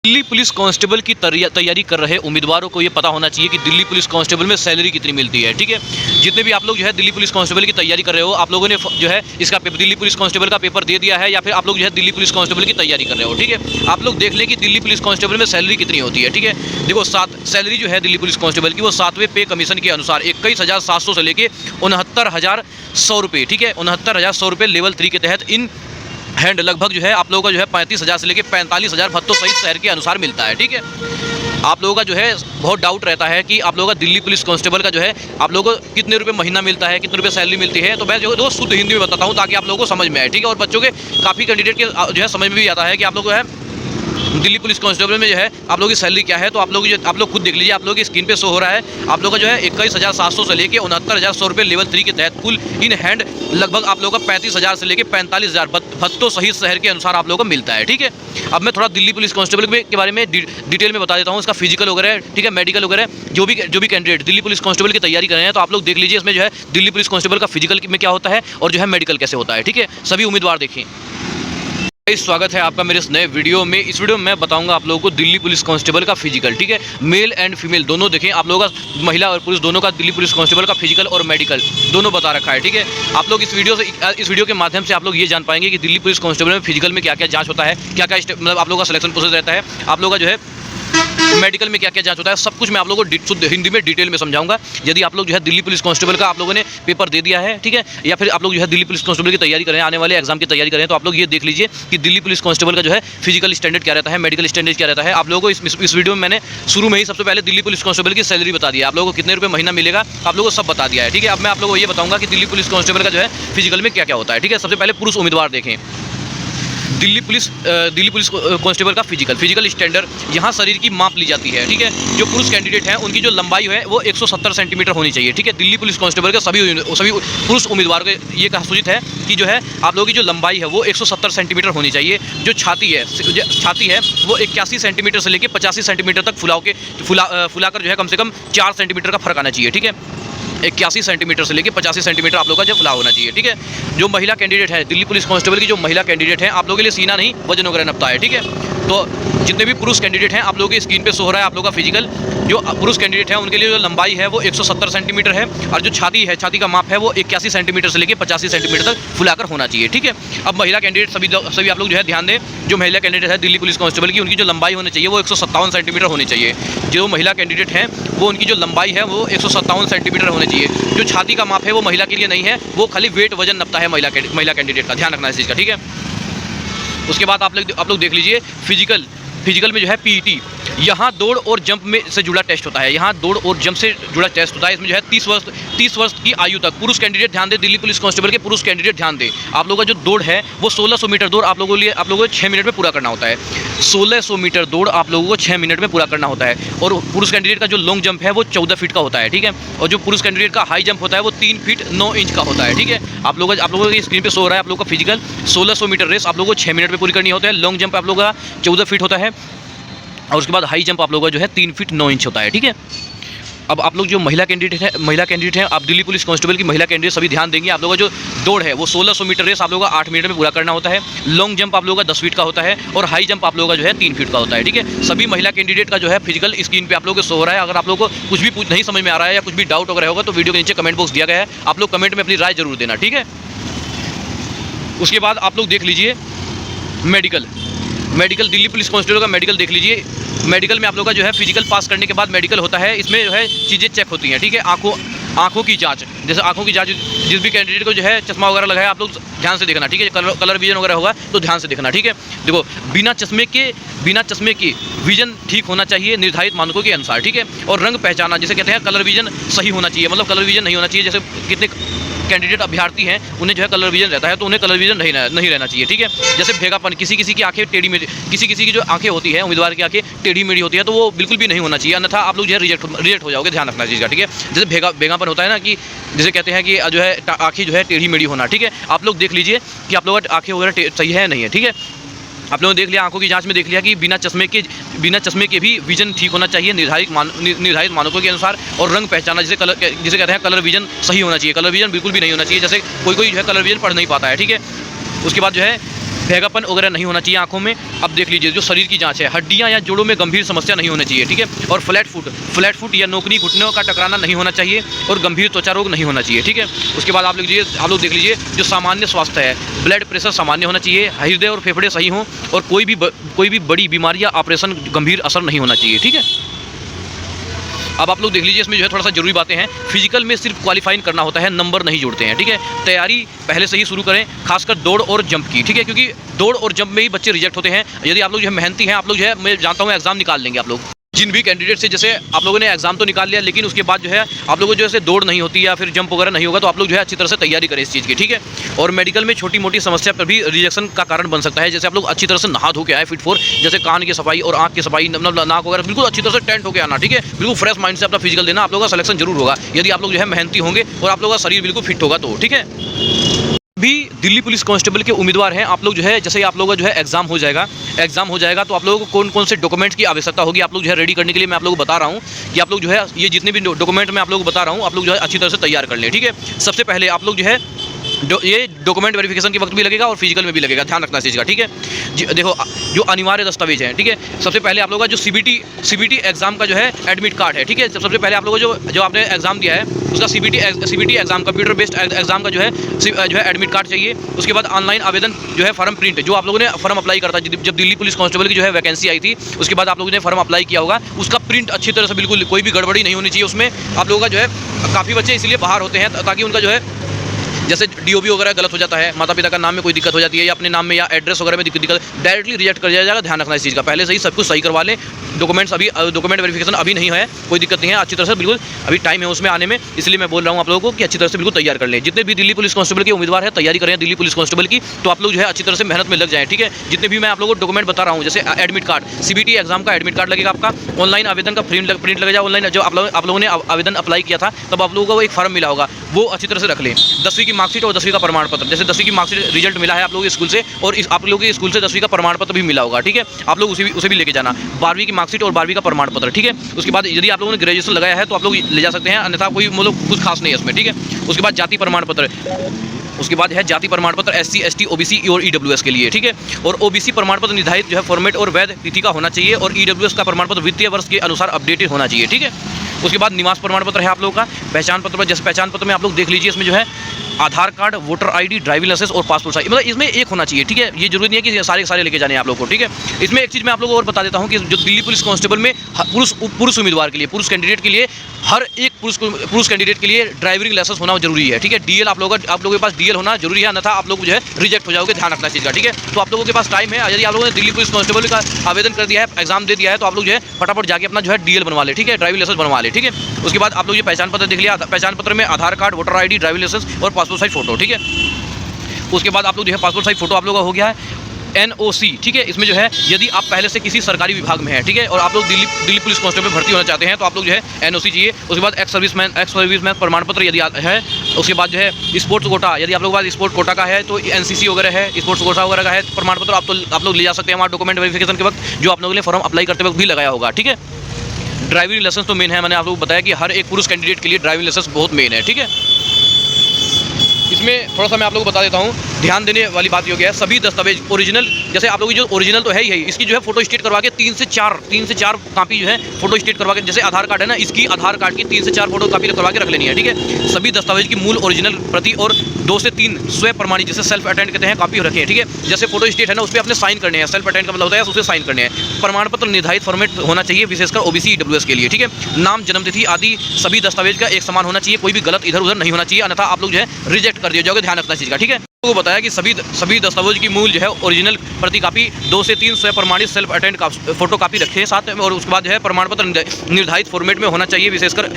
Delhi police constable की तैयारी कर रहे उम्मीदवारों को ये पता होना चाहिए कि दिल्ली पुलिस कांस्टेबल में सैलरी कितनी मिलती है। ठीक है, जितने भी आप लोग जो है दिल्ली पुलिस कांस्टेबल की तैयारी कर रहे हो, आप लोगों ने जो है इसका दिल्ली पुलिस कांस्टेबल का पेपर दे दिया है या फिर आप लोग जो है दिल्ली पुलिस कांस्टेबल की तैयारी कर रहे हो। ठीक है, आप लोग देख लें कि दिल्ली पुलिस कांस्टेबल में सैलरी कितनी होती है। ठीक है, देखो सैलरी जो है दिल्ली पुलिस कांस्टेबल की वो 7वें पे कमीशन के अनुसार 21,700 से लेके 69,100 रुपये। ठीक है, 69,100 रुपये लेवल 3 के तहत इन हैंड लगभग जो है आप लोगों का जो है 35,000 से लेकर 45,000 भत्तों सहित शहर के अनुसार मिलता है। ठीक है, आप लोगों का जो है बहुत डाउट रहता है कि आप लोगों का दिल्ली पुलिस कांस्टेबल का जो है आप लोगों को कितने रुपए महीना मिलता है, कितने रुपए सैलरी मिलती है। तो मैं जो शुद्ध हिंदी में बताता हूँ ताकि आप लोगों को समझ में आए। ठीक है, और बच्चों के काफ़ी कैंडिडेट के जो है समझ में भी आता है कि आप लोग जो है दिल्ली पुलिस कांस्टेबल में जो है आप लोगों की सैलरी क्या है। तो आप लोग खुद देख लीजिए, आप लोगों की स्क्रीन पे शो हो रहा है आप लोगों का जो है 21,700 से लेके 69,100 रुपये लेवल 3 के तहत कुल इन हैंड लगभग आप लोगों का 35,000 से लेके 45,000 भत्तों सहित शहर के अनुसार आप लोगों को मिलता है। ठीक है, अब मैं थोड़ा दिल्ली पुलिस कांस्टेबल के बारे में डिटेल में बता देता हूँ, इसका फिजिकल वगैरह, ठीक है, मेडिकल वगैरह जो भी कैंडिडेट दिल्ली पुलिस कांस्टेबल की तैयारी कर रहे हैं तो आप लोग देख लीजिए इसमें जो है दिल्ली पुलिस कांस्टेबल का फिजिकल में क्या होता है और जो है मेडिकल कैसे होता है। ठीक है, सभी उम्मीदवार देखें। स्वागत है आपका मेरे इस नए वीडियो में। इस वीडियो में मैं बताऊंगा आप लोगों को दिल्ली पुलिस कांस्टेबल का फिजिकल। ठीक है, मेल एंड फीमेल दोनों देखें, आप लोगों का महिला और पुरुष दोनों का दिल्ली पुलिस कांस्टेबल का फिजिकल और मेडिकल दोनों बता रखा है। ठीक है, आप लोग इस वीडियो के माध्यम से आप लोग ये जान पाएंगे कि दिल्ली पुलिस कांस्टेबल में फिजिकल में क्या क्या जाँच होता है, क्या क्या मतलब आप लोगों का सिलेक्शन प्रोसेस रहता है, आप लोगों का जो है मेडिकल में क्या क्या जांच होता है, सब कुछ मैं आप लोगों को शुद्ध हिंदी में डिटेल में समझाऊंगा। यदि आप लोग जो है दिल्ली पुलिस कांस्टेबल का आप लोगों ने पेपर दे दिया है, ठीक है, या फिर आप लोग जो है दिल्ली पुलिस कांस्टेबल की तैयारी करें, आने वाले एग्जाम की तैयारी करें, तो आप लोग ये देख लीजिए कि दिल्ली पुलिस कांस्टेबल का जो है फिजिकल स्टैंडर्ड क्या रहता है, मेडिकल स्टैंडर्ड क्या रहता है। आप लोगों को इस वीडियो में मैंने शुरू में ही सबसे पहले दिल्ली पुलिस कांस्टेबल की सैलरी बता दी है, आप लोगों को कितने रुपये महीना मिलेगा आप लोगों को सब बता दिया है। ठीक है, अब मैं आप लोगों को ये बताऊंगा कि दिल्ली पुलिस कांस्टेबल का जो है फिजिकल में क्या क्या होता है। ठीक है, सबसे पहले पुरुष उम्मीदवार देखें। दिल्ली पुलिस कांस्टेबल का फिजिकल स्टैंडर्ड, यहाँ शरीर की माप ली जाती है। ठीक है, जो पुरुष कैंडिडेट हैं उनकी जो लंबाई है वो 170 सेंटीमीटर होनी चाहिए। ठीक है, दिल्ली पुलिस कांस्टेबल के सभी पुरुष उम्मीदवार को ये कहा सूचित है कि जो है आप लोगों की जो लंबाई है वो 170 सेंटीमीटर होनी चाहिए। जो छाती है वो 81 सेंटीमीटर से लेकर 85 सेंटीमीटर तक फुलाकर जो है कम से कम 4 सेंटीमीटर का फर्क आना चाहिए। ठीक है, 81 सेंटीमीटर से लेकर 85 सेंटीमीटर आप लोग का जो फुला होना चाहिए। ठीक है, जो महिला कैंडिडेट है दिल्ली पुलिस कांस्टेबल की जो महिला कैंडिडेट है आप लोगों के लिए सीना नहीं वजन वगैरह नपता है। ठीक है, तो जितने भी पुरुष कैंडिडेट हैं आप लोगों की स्क्रीन पे शो हो रहा है आप लोगों का फिजिकल। जो पुरुष कैंडिडेट है उनके लिए जो लंबाई है वो 170 सेंटीमीटर है और जो छाती का माप है वो 81 सेंटीमीटर से लेकर 85 सेंटीमीटर तक फुलाकर होना चाहिए। ठीक है, अब महिला कैंडिडेट सभी आप लोग जो है ध्यान दें, जो महिला कैंडिडेट है दिल्ली पुलिस कांस्टेबल की उनकी जो लंबाई होनी चाहिए वो 157 सेंटीमीटर होनी चाहिए। जो महिला कैंडिडेट हैं वो उनकी जो लंबाई है वो 157 सेंटीमीटर होनी चाहिए। जो छाती का माप है वो महिला के लिए नहीं है, वो खाली वेट वजन नपता है महिला कैंडिडेट का, ध्यान रखना इस चीज़ का। ठीक है, उसके बाद आप लोग देख लीजिए फिजिकल में जो है पीईटी, यहाँ दौड़ और जंप में से जुड़ा टेस्ट होता है। यहाँ दौड़ और जंप से जुड़ा टेस्ट होता है। इसमें जो है 30 वर्ष की आयु तक पुरुष कैंडिडेट ध्यान दे, दिल्ली पुलिस कांस्टेबल के पुरुष कैंडिडेट ध्यान दे। आप लोगों का जो दौड़ है वो 1600 मीटर दौड़ आप लोगों को 6 मिनट में पूरा करना होता है। 1600 मीटर दौड़ आप लोगों को 6 मिनट में पूरा करना होता है। और पुरुष कैंडिडेट का जो लॉन्ग जंप है वो 14 फीट का होता है। ठीक है, और जो पुरुष कैंडिडेट का हाई जंप होता है वो 3 फीट 9 इंच का होता है। ठीक है, आप लोगों की स्क्रीन पर शो हो रहा है आप लोगों का फिजिकल। 1600 मीटर रेस आप लोगों को 6 मिनट में पूरी करनी होता है। लॉन्ग जंप आप लोगों का 14 फीट होता है और उसके बाद हाई जंप आप लोगों का जो है 3 फीट 9 इंच होता है। ठीक है, अब आप लोग जो महिला कैंडिडेट हैं आप दिल्ली पुलिस कांस्टेबल की महिला कैंडिडेट सभी ध्यान देंगे। आप लोगों का जो दौड़ है वो 1600 मीटर रेस आप लोगों का 8 मिनट में पूरा करना होता है। लॉन्ग जंप आप लोगों का 10 फीट का होता है और हाई जंप आप लोगों का जो है 3 फीट का होता है। ठीक है, सभी महिला कैंडिडेट का जो है फिजिकल स्क्रीन पे आप लोगों को शो हो रहा है। अगर आप लोगों को कुछ भी नहीं समझ में आ रहा है या कुछ भी डाउट वगैरह होगा तो वीडियो के नीचे कमेंट बॉक्स दिया गया है, आप लोग कमेंट में अपनी राय जरूर देना। ठीक है, उसके बाद आप लोग देख लीजिए मेडिकल दिल्ली पुलिस कांस्टेबल का मेडिकल देख लीजिए। मेडिकल में आप लोग का जो है फिजिकल पास करने के बाद मेडिकल होता है। इसमें जो है चीज़ें चेक होती हैं। ठीक है, आँखों की जांच, जैसे आँखों की जांच जिस भी कैंडिडेट को जो है चश्मा वगैरह लगाया आप लोग ध्यान से देखना। ठीक है, कलर विजन वगैरह होगा तो ध्यान से देखना। ठीक है, देखो बिना चश्मे के विजन ठीक होना चाहिए निर्धारित मानकों के अनुसार। ठीक है, और रंग पहचाना जिसे कहते हैं कलर विजन सही होना चाहिए, मतलब कलर विजन नहीं होना चाहिए। जैसे कितने कैंडिडेट अभ्यर्थी हैं उन्हें जो है कलर विजन रहता है तो उन्हें कलर विजन नहीं रहना चाहिए। ठीक है, जैसे भेगापन, किसी की आंखें टेढ़ी मेढ़ी, किसी की जो आंखें होती है उम्मीदवार की आंखें टेढ़ी मेढ़ी होती है तो वो बिल्कुल भी नहीं होना चाहिए, अन्यथा आप लोग जो है रिजेक्ट हो जाओगे, ध्यान रखना चीज़ का। ठीक है, जैसे भेगापन होता है ना कि जिसे कहते हैं कि जो है आंखें जो है टेढ़ी मेढ़ी होना। ठीक है, आप लोग देख लीजिए कि आप लोगों की आंखें वगैरह सही है नहीं है। ठीक है, आप लोगों ने देख लिया, आंखों की जांच में देख लिया कि बिना चश्मे के भी विजन ठीक होना चाहिए निर्धारित मानकों के अनुसार। और रंग पहचाना जिसे कहते हैं कलर विजन सही होना चाहिए, कलर विजन बिल्कुल भी नहीं होना चाहिए। जैसे कोई जो है कलर विजन पढ़ नहीं पाता है। ठीक है, उसके बाद जो है भैगापन वगैरह नहीं होना चाहिए आंखों में। अब देख लीजिए जो शरीर की जांच है, हड्डियां या जोड़ों में गंभीर समस्या नहीं होनी चाहिए, ठीक है। और फ्लैट फुट या नोकनी घुटनों का टकराना नहीं होना चाहिए और गंभीर त्वचा रोग नहीं होना चाहिए, ठीक है। उसके बाद आप लोग देख लीजिए जो सामान्य स्वास्थ्य है, ब्लड प्रेशर सामान्य होना चाहिए, हृदय और फेफड़े सही हों और कोई भी बड़ी बीमारी या ऑपरेशन गंभीर असर नहीं होना चाहिए, ठीक है। अब आप लोग देख लीजिए इसमें जो है थोड़ा सा जरूरी बातें हैं। फिजिकल में सिर्फ क्वालिफाइंग करना होता है, नंबर नहीं जोड़ते हैं, ठीक है। तैयारी पहले से ही शुरू करें, खासकर दौड़ और जंप की, ठीक है, क्योंकि दौड़ और जंप में ही बच्चे रिजेक्ट होते हैं। यदि आप लोग जो है मेहनती हैं, आप लोग जो है मैं जानता हूँ एग्जाम निकाल लेंगे आप लोग। जिन भी कैंडिडेट से जैसे आप लोगों ने एग्जाम तो निकाल लिया, लेकिन उसके बाद जो है आप लोगों को जो है दौड़ नहीं होती या फिर जंप वगैरह नहीं होगा, तो आप लोग जो है अच्छी तरह से तैयारी करें इस चीज़ की, ठीक है। और मेडिकल में छोटी मोटी समस्या पर भी रिजेक्शन का कारण बन सकता है। जैसे आप लोग अच्छी तरह से नहा धो के आए फिट फोर, जैसे कान की सफाई और आँख की सफाई, मतलब नाक वगैरह बिल्कुल अच्छी तरह से टेंट होकर आना, ठीक है। बिल्कुल फ्रेश माइंड से अपना फिजिकल देना, आप लोगों का सिलेक्शन जरूर होगा यदि आप लोग जो है मेहनती होंगे और आप लोगों का शरीर बिल्कुल फिट होगा तो, ठीक है। भी दिल्ली पुलिस कांस्टेबल के उम्मीदवार हैं आप लोग जो है, जैसे ही आप लोगों का जो है एग्जाम हो जाएगा तो आप लोगों को कौन कौन से डॉक्यूमेंट्स की आवश्यकता होगी आप लोग जो है रेडी करने के लिए मैं आप लोगों को बता रहा हूं कि आप लोग जो है ये जितने भी डॉक्यूमेंट मैं आप लोगों को बता रहा हूं आप लोग जो है अच्छी तरह से तैयार कर लें, ठीक है। सबसे पहले आप लोग जो है ये डॉक्यूमेंट वेरिफिकेशन के वक्त भी लगेगा और फिजिकल में भी लगेगा, ध्यान रखना इस चीज़ का, ठीक है। देखो जो अनिवार्य दस्तावेज हैं, ठीक है। सबसे पहले आप लोगों का जो सीबीटी एग्जाम का जो है एडमिट कार्ड है, ठीक है। सबसे पहले आप लोगों को जो आपने एग्जाम दिया है उसका CBT exam, computer based exam का जो है एडमिट कार्ड चाहिए। उसके बाद ऑनलाइन आवेदन जो है फॉर्म प्रिंट, जो आप लोगों ने फॉर्म अप्लाई करता है जब दिल्ली पुलिस कांस्टेबल की जो है वैकेंसी आई थी, उसके बाद आप लोगों ने फॉर्म अप्लाई किया होगा, उसका प्रिंट अच्छी तरह से बिल्कुल कोई भी गड़बड़ी नहीं होनी चाहिए उसमें। आप लोगों का जो है काफ़ी बच्चे इसलिए बाहर होते हैं ताकि उनका जो है जैसे डीओबी वगैरह गलत हो जाता है, माता पिता का नाम में कोई दिक्कत हो जाती है या अपने नाम में या एड्रेस वगैरह में दिक्कत डायरेक्टली रिजेक्ट कर दिया जाएगा, ध्यान रखना इस चीज़ का। पहले से ही सब कुछ सही करवा लें। डॉक्यूमेंट वेरिफिकेशन अभी नहीं है, कोई दिक्कत नहीं है, अच्छी तरह से बिल्कुल अभी टाइम है उसमें आने में, इसलिए मैं बोल रहा हूँ आप लोगों को कि अच्छी तरह से बिल्कुल तैयार कर लें। जितने भी दिल्ली पुलिस कांस्टेबल के उम्मीदवार है तैयारी करें दिल्ली पुलिस कांस्टेबल की, तो आप लोग जो है अच्छी तरह से मेहनत में लग जाएँ, ठीक है। जितने भी मैं आप लोगों को डॉक्यूमेंट बता रहा हूँ, जैसे एडमिट कार्ड, सीबीटी एग्जाम का एडमिट कार्ड लगेगा आपका, ऑनलाइन आवेदन का प्रिंट लगेगा, ऑनलाइन जो आप लोगों ने आवेदन अप्लाई किया था तब आप लोगों को एक फॉर्म मिला होगा, वो अच्छी तरह से रख लें। 10वीं की मार्कशीट और 10वीं का प्रमाण पत्र, जैसे 10वीं की मार्कशीट रिजल्ट मिला है आप लोगों के स्कूल से और आप लोगों के स्कूल से 10वीं का प्रमाण पत्र भी मिला होगा, ठीक है। आप लोग उसे भी लेके जाना। 12वीं की मार्कशीट और 12वीं का प्रमाण पत्र, ठीक है। उसके बाद यदि आप लोगों ने ग्रेजुएशन लगाया है तो आप लोग ले जा सकते हैं, अन्यथा कोई मतलब कुछ खास नहीं है इसमें, ठीक है। उसके बाद जाति प्रमाण पत्र, उसके बाद है जाति प्रमाण पत्र SC ST OBC और EWS के लिए, ठीक है। और OBC प्रमाण पत्र निर्धारित जो है फॉर्मेट और वैध तिथि का होना चाहिए और EWS का प्रमाण पत्र वित्तीय वर्ष के अनुसार अपडेटेड होना चाहिए, ठीक है। उसके बाद निवास प्रमाण पत्र है आप लोगों का। पहचान पत्र, जैसे पहचान पत्र में आप लोग देख लीजिए इसमें जो है Aadhaar card, voter ID, driving licence और पासपोर्ट साइज, मतलब इसमें एक होना चाहिए, ठीक है। ये जरूरी नहीं है कि सारे लेके जाने हैं आप लोगों को, ठीक है। इसमें एक चीज़ मैं आप लोगों को और बता देता हूँ कि जो दिल्ली पुलिस कांस्टेबल में पुरुष उम्मीदवार के लिए, पुरुष कैंडिडेट के लिए, हर एक पुरुष कैंडिडेट के लिए ड्राइविंग लाइसेंस होना जरूरी है, ठीक है। DL आप लोगों के पास DL होना जरूरी है, अन्यथा आप लोग जो है रिजेक्ट हो जाओगे, ध्यान रखना इस चीज़ का, ठीक है। तो आप लोगों के पास टाइम है, यदि आप लोगों ने दिल्ली पुलिस कांस्टेबल का आवेदन कर दिया है, एग्जाम दे दिया है, तो आप लोग जो है फटाफट जाके अपना जो है DL बनवा ले, ठीक है, ड्राइविंग लाइसेंस बनवा ले, ठीक है। उसके बाद आप लोग ये पहचान पत्र देख लिया, पहचान पत्र में Aadhaar card, voter ID, driving licence और पासपोर्ट साइज फोटो, ठीक है। उसके बाद आप लोग जो है पासपोर्ट साइज फोटो आप लोग का हो गया है। NOC, ठीक है। इसमें जो है यदि आप पहले से किसी सरकारी विभाग में हैं, ठीक है, और आप लोग दिल्ली पुलिस कांस्टेबल भर्ती होना चाहते हैं तो आप लोग जो है NOC चाहिए। उसके बाद एक्स सर्विसमैन प्रमाण पत्र यदि है। उसके बाद जो है स्पोर्ट्स कोटा, यदि आप लोग के पास स्पोर्ट्स कोटा का है तो NCC वगैरह है, स्पोर्ट्स कोटा वगैरह का है प्रमाण पत्र आप लोग ले जा सकते हैं वहाँ डॉक्यूमेंट वेरिफिकेशन के वक्त, जो आप लोगों ने फॉर्म अप्लाई करते वक्त भी लगाया होगा, ठीक है। ड्राइविंग लाइसेंस तो मेन है, मैंने आप लोगों को बताया कि हर एक पुरुष कैंडिडेट के लिए ड्राइविंग लाइसेंस बहुत मेन है, ठीक है। इसमें थोड़ा सा मैं आप लोगों को बता देता हूँ, ध्यान देने वाली बात ये हो गया है, सभी दस्तावेज ओरिजिनल, जैसे आप लोगों की जो ओरिजिनल तो है ही है, इसकी जो है फोटो स्टेट करवा के 3 से 4 कॉपी जो है फोटो स्टेट करवा के, जैसे आधार कार्ड है ना, इसकी आधार कार्ड की 3 से 4 फोटो कॉपी करवा के रख लेनी है, ठीक है। सभी दस्तावेज की मूल ओरिजिनल प्रति और 2 से 3 स्वयं प्रमाणित, जैसे सेल्फ अटेंड कहते हैं, कॉपी रखें, ठीक है। जैसे फोटो स्टेट है ना, उस पर अपने साइन करने हैं, सेल्फ अटेंड का मतलब होता है उस पर साइन करने हैं। प्रमाण पत्र निर्धारित फॉर्मेट होना चाहिए, विशेषकर OBC EWS के लिए, ठीक है। नाम, जन्मतिथि आदि सभी दस्तावेज का एक समान होना चाहिए, कोई भी गलत इधर उधर नहीं होना चाहिए, अन्यथा आप लोग जो है रिजेक्ट कर दिए जाओगे, ध्यान रखना चीज़ का, ठीक है। को बताया कि सभी दस्तावेज की मूल जो है ओरिजिनल प्रति कापी, 2 से 3 स्वयं प्रमाणित सेल्फ अटेंड का फोटो कापी रखें साथ में, और उसके बाद जो है प्रमाण पत्र निर्धारित फॉर्मेट में होना चाहिए, विशेषकर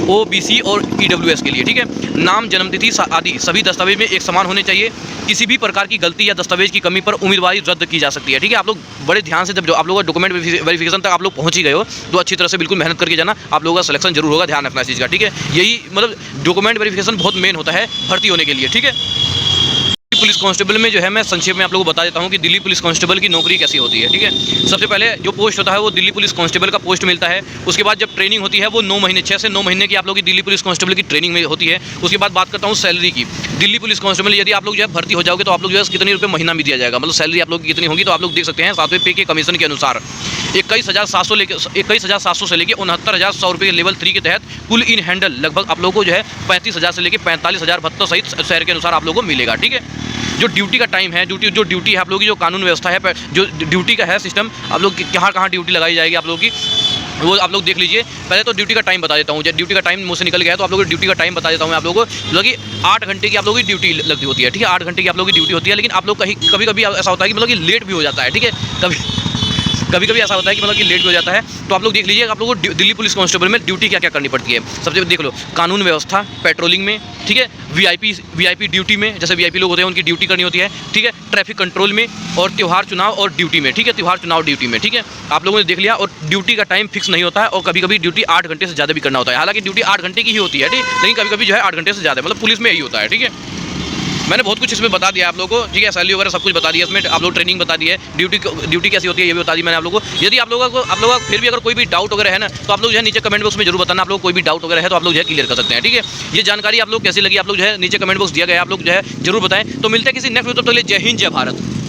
OBC और EWS के लिए, ठीक है। नाम, जन्मतिथि आदि सभी दस्तावेज में एक समान होने चाहिए। किसी भी प्रकार की गलती या दस्तावेज की कमी पर उम्मीदवारी रद्द की जा सकती है, ठीक है। आप लोग बड़े ध्यान से, जब आप लोगों का डॉक्यूमेंट वेरिफिकेशन तक आप लोग पहुँच ही गए हो तो अच्छी तरह से बिल्कुल मेहनत करके जाना, आप लोगों का सिलेक्शन जरूर होगा, ध्यान रखना इस चीज़ का, ठीक है। यही मतलब डॉक्यूमेंट वेरिफिकेशन बहुत मेन होता है भर्ती होने के लिए, ठीक है। पुलिस कांस्टेबल में जो है मैं संक्षेप में आप लोगों को बता देता हूं कि दिल्ली पुलिस कांस्टेबल की नौकरी कैसी होती है। ठीक है, सबसे पहले जो पोस्ट होता है वो दिल्ली पुलिस कांस्टेबल का पोस्ट मिलता है। उसके बाद जब ट्रेनिंग होती है वो 9 महीने 6 से 9 महीने की आप लोगों की दिल्ली पुलिस कांस्टेबल की ट्रेनिंग में होती है। उसके बाद बात करता हूँ सैलरी की। दिल्ली पुलिस कांस्टेबल यदि आप लोग जो है भर्ती हो जाओगे तो आप लोग जो है कितने रुपये महीना में दिया जाएगा, मतलब सैलरी आप लोग की कितनी होगी, तो आप लोग देख सकते हैं 7वें पे के कमीशन के अनुसार 21,700 से लेकर 69,100 रुपये के लेवल 3 के तहत कुल इन हैंडल लगभग आप लोगों को जो है 35,000 से लेकर 45,000 भत्ता सहित शहर के अनुसार आप लोगों को मिलेगा। ठीक है, जो ड्यूटी का टाइम है, ड्यूटी है आप लोगों की, जो कानून व्यवस्था है, जो ड्यूटी का है सिस्टम, आप लोग कहाँ ड्यूटी लगाई जाएगी आप लोगों की, वो आप लोग देख लीजिए। पहले तो ड्यूटी का टाइम बता देता हूँ, जब ड्यूटी का टाइम मुझसे निकल गया है तो आप लोगों को ड्यूटी का टाइम बता देता हूँ मैं आप लोगों को। मतलब कि 8 घंटे की आप लोगों की ड्यूटी लगती होती है। ठीक है, 8 घंटे की आप लोगों की ड्यूटी होती है, लेकिन आप लोग कभी कभी ऐसा होता है कि मतलब कि लेट भी हो जाता है। ठीक है, कभी ऐसा होता है कि मतलब कि लेट भी हो जाता है। तो आप लोग देख लीजिए आप लोगों को दिल्ली पुलिस कांस्टेबल में ड्यूटी क्या क्या करनी पड़ती है। सबसे पहले देख लो, कानून व्यवस्था, पेट्रोलिंग में, ठीक है, वीआईपी ड्यूटी में, जैसे वीआईपी लोग होते हैं उनकी ड्यूटी करनी होती है। ठीक है, ट्रैफिक कंट्रोल में, और त्यौहार चुनाव और ड्यूटी में। ठीक है, त्यौहार चुनाव ड्यूटी में। ठीक है, आप लोगों ने देख लिया। और ड्यूटी का टाइम फिक्स नहीं होता है, और कभी कभी ड्यूटी 8 घंटे से ज़्यादा भी करना होता है। हालांकि ड्यूटी 8 घंटे की ही होती है, ठीक, लेकिन कभी कभी जो है 8 घंटे से ज़्यादा, मतलब पुलिस में यही होता है। ठीक है, मैंने बहुत कुछ इसमें बता दिया आप लोगों को। ठीक है, सैलरी वगैरह सब कुछ बता दिया इसमें, आप लोग ट्रेनिंग बता दी है, ड्यूटी कैसी होती है ये भी बता दी मैंने आप लोगों को। यदि आप लोगों का फिर भी अगर कोई भी डाउट वगैरह है ना, तो आप लोग जो है नीचे कमेंट बॉक्स में जरूर बताना। आप लोग कोई भी डाउट वगैरह है तो आप लोग जो है क्लियर कर सकते हैं। ठीक है, ये जानकारी आप लोग कैसी लगी, आप लोग जो है नीचे कमेंट बॉक्स दिया गया है, आप लोग जो है जरूर बताएं। तो मिलते हैं किसी नेक्स्ट वीडियो, तो जय हिंद जय भारत।